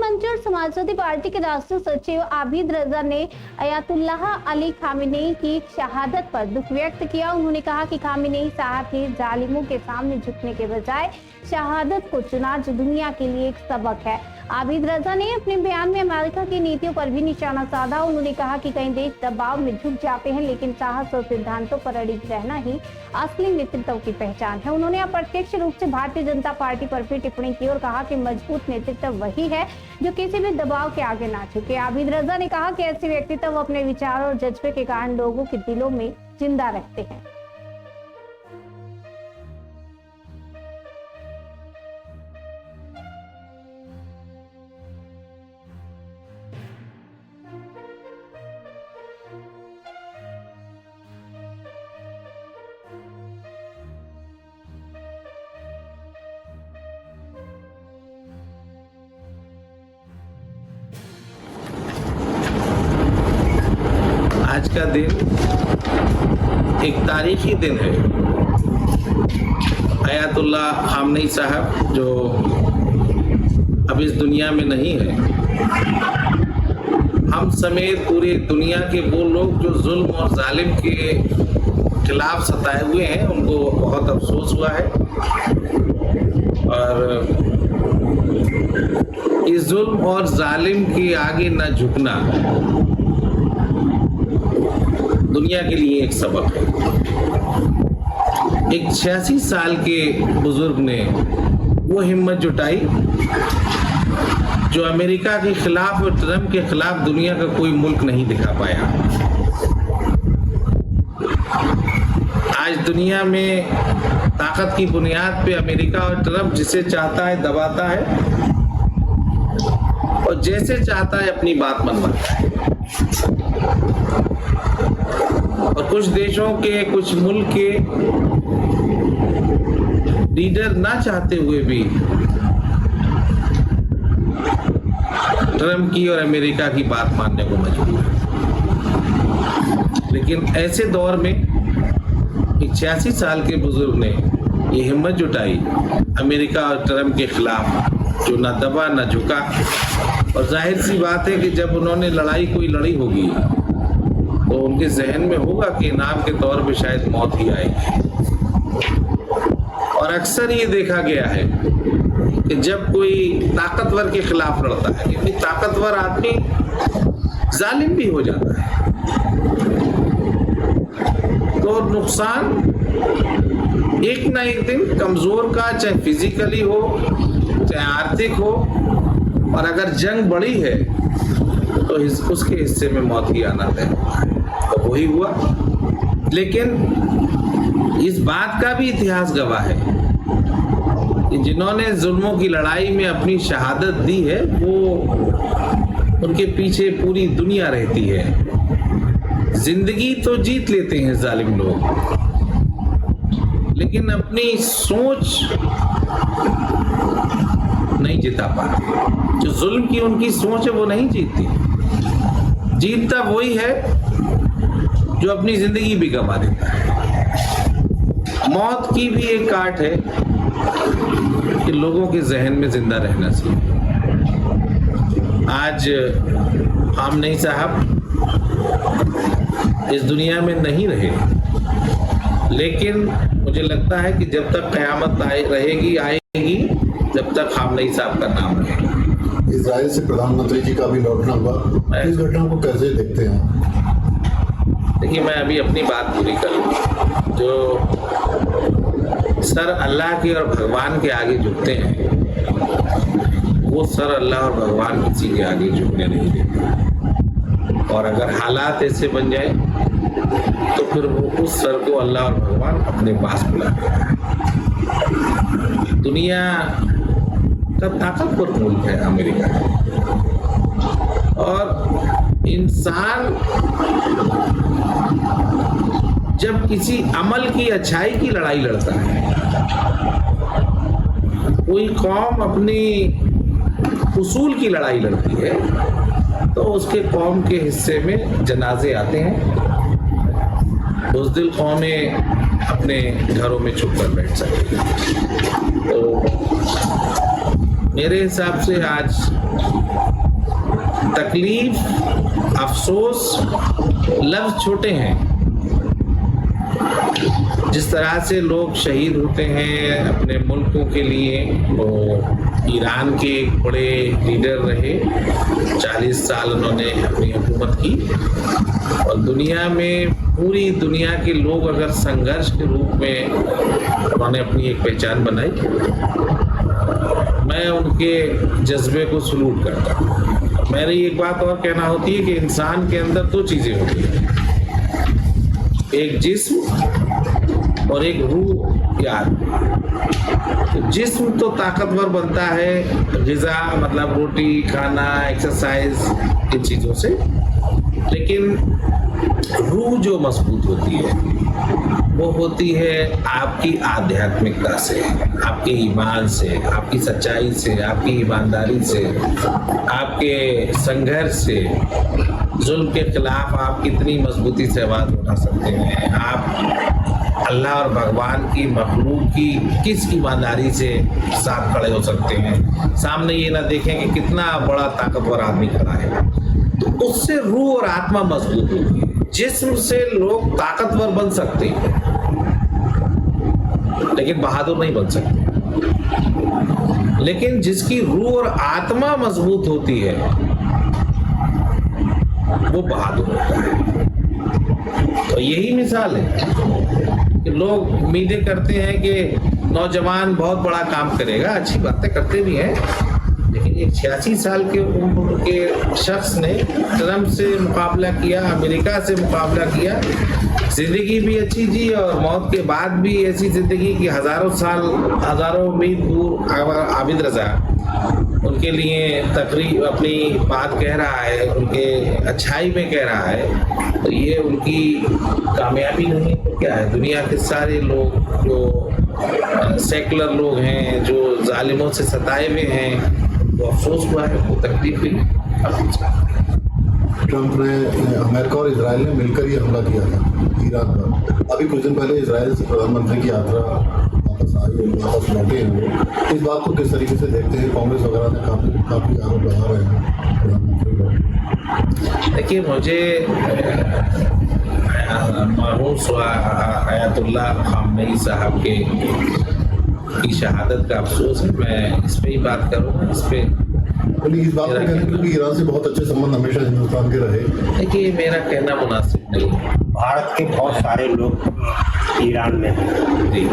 मंच और समाजवादी पार्टी के राष्ट्रीय सचिव आबिद रजा ने अयातुल्लाह अली खामेनेई की शहादत पर दुख व्यक्त किया। उन्होंने कहा कि खामेनेई साहब ने जालिमों के सामने झुकने के बजाय शहादत को चुना, जो दुनिया के लिए एक सबक है। आबिद रजा ने अपने बयान में अमेरिका की नीतियों पर भी निशाना साधा। उन्होंने कहा कि कई देश दबाव में झुक जाते हैं, लेकिन साहस और सिद्धांतों पर अड़िग रहना ही असली नेतृत्व की पहचान है। उन्होंने अप्रत्यक्ष रूप से भारतीय जनता पार्टी पर भी टिप्पणी की और कहा कि मजबूत नेतृत्व वही है जो किसी भी दबाव के आगे ना झुके। आबिद रजा ने कहा कि ऐसे व्यक्तित्व अपने विचार और जज्बे के कारण लोगों के दिलों में जिंदा रहते हैं। आज का दिन एक तारीखी दिन है। अयातुल्लाह खामेनेई साहब जो अब इस दुनिया में नहीं है, हम समेत पूरी दुनिया के वो लोग जो जुल्म और जालिम के खिलाफ सताए हुए हैं, उनको बहुत अफसोस हुआ है। और इस जुल्म और जालिम के आगे न झुकना दुनिया के लिए एक सबक है। एक 86 साल के बुजुर्ग ने वो हिम्मत जुटाई जो अमेरिका के खिलाफ और ट्रंप के खिलाफ दुनिया का कोई मुल्क नहीं दिखा पाया। आज दुनिया में ताकत की बुनियाद पे अमेरिका और ट्रंप जिसे चाहता है दबाता है और जैसे चाहता है अपनी बात मनवाता है। और कुछ देशों के, कुछ मुल्क के लीडर ना चाहते हुए भी ट्रंप की और अमेरिका की बात मानने को मजबूर है। लेकिन ऐसे दौर में एक 86 साल के बुजुर्ग ने ये हिम्मत जुटाई अमेरिका और ट्रंप के खिलाफ, जो ना दबा ना झुका। और जाहिर सी बात है कि जब उन्होंने लड़ाई कोई लड़ी होगी तो उनके जहन में होगा कि इनाम के तौर पे शायद मौत ही आएगी। और अक्सर ये देखा गया है कि जब कोई ताकतवर के खिलाफ लड़ता है, क्योंकि ताकतवर आदमी जालिम भी हो जाता है, तो नुकसान एक ना एक दिन कमजोर का, चाहे फिजिकली हो चाहे आर्थिक हो, और अगर जंग बड़ी है तो उसके हिस्से में मौत ही आना तय होता है। तो वही हुआ। लेकिन इस बात का भी इतिहास गवाह है कि जिन्होंने जुल्मों की लड़ाई में अपनी शहादत दी है, वो उनके पीछे पूरी दुनिया रहती है। जिंदगी तो जीत लेते हैं जालिम लोग, लेकिन अपनी सोच नहीं जिता पाते। जो जुल्म की उनकी सोच है वो नहीं जीतती। जीतता वही है जो अपनी जिंदगी भी गंवा देता है। मौत की भी एक काट है कि लोगों के जहन में जिंदा रहना चाहिए। आज खामेनेई साहब इस दुनिया में नहीं रहे, लेकिन मुझे लगता है कि जब तक क़यामत आएगी, जब तक खामेनेई साहब का नाम रहेगा। इजराइल से प्रधानमंत्री जी का भी लौटना हुआ, इस घटना को कैसे देखते हैं? देखिए, मैं अभी अपनी बात पूरी कर लूँ। जो सर अल्लाह के और भगवान के आगे झुकते हैं, वो सर अल्लाह और भगवान किसी के आगे झुकने नहीं देते। और अगर हालात ऐसे बन जाए तो फिर वो उस सर को अल्लाह और भगवान अपने पास बुलाते हैं। दुनिया का ताकतवर मुल्क है अमेरिका, और इंसान जब किसी अमल की, अच्छाई की लड़ाई लड़ता है, कोई कौम अपनी उसूल की लड़ाई लड़ती है, तो उसके कौम के हिस्से में जनाजे आते हैं। बुज़दिल कौमें अपने घरों में छुप कर बैठ सकती हैं। तो मेरे हिसाब से आज तकलीफ, अफसोस, लफ्ज छोटे हैं। जिस तरह से लोग शहीद होते हैं अपने मुल्कों के लिए, वो ईरान के एक बड़े लीडर रहे, 40 साल उन्होंने अपनी हुकूमत की, और दुनिया में पूरी दुनिया के लोग अगर संघर्ष के रूप में उन्होंने अपनी एक पहचान बनाई, मैं उनके जज्बे को सलूट करता हूँ। मेरी एक बात और कहना होती है कि इंसान के अंदर दो चीज़ें होती हैं, एक जिस्म और एक रूह या आत्मा। तो जिस्म तो ताकतवर बनता है ग़िज़ा, मतलब रोटी खाना, एक्सरसाइज, इन चीज़ों से, लेकिन रूह जो मजबूत होती है वो होती है आपकी आध्यात्मिकता से, आपके ईमान से, आपकी सच्चाई से, आपकी ईमानदारी से, आपके संघर्ष से। जुल्म के खिलाफ आप कितनी मजबूती से आवाज़ उठा सकते हैं, आप अल्लाह और भगवान की मखलूक की किस ईमानदारी से साथ खड़े हो सकते हैं, सामने ये ना देखें कि कितना बड़ा ताकतवर आदमी खड़ा है। तो उससे रूह और आत्मा मजबूत होती है। जिस्म से लोग ताकतवर बन सकते हैं लेकिन बहादुर नहीं बन सकते, लेकिन जिसकी रूह और आत्मा मजबूत होती है वो बहादुर होता है। तो यही मिसाल है कि लोग उम्मीदें करते हैं कि नौजवान बहुत बड़ा काम करेगा, अच्छी बातें करते भी हैं, लेकिन एक 86 साल के उम्र के शख्स ने ट्रंप से मुकाबला किया, अमेरिका से मुकाबला किया, जिंदगी भी अच्छी जी और मौत के बाद भी ऐसी जिंदगी की हजारों साल, हजारों मील दूर आबिद रज़ा उनके लिए तकरीब अपनी बात कह रहा है, उनके अच्छाई में कह रहा है। तो ये उनकी कामयाबी नहीं तो क्या है? दुनिया के सारे लोग जो सेकुलर लोग हैं, जो जालिमों से सताए हुए हैं, वो अफसोस हुआ है, वो तकलीफ हुई। ट्रंप ने, अमेरिका और इजराइल ने मिलकर ये हमला किया था ईरान पर। अभी कुछ दिन पहले इजराइल से प्रधानमंत्री की यात्रा वापस आई, वापस लौटे हैं वो। इस बात को किस तरीके से देखते हैं? कांग्रेस वगैरह ने काफ़ी आरोप लगा रहे हैं प्रधानमंत्री पर। देखिए, मुझे मरहूम आयतुल्लाह खामनेई साहब की शहादत का अफसोस है। मैं इस पे ही बात करूँगा, इस पे इस बात में कहने क्योंकि ईरान से बहुत अच्छे संबंध हमेशा हिंदुस्तान के रहे। देखिए, मेरा कहना मुनासिब नहीं है। भारत के बहुत सारे लोग ईरान में हैं। जी।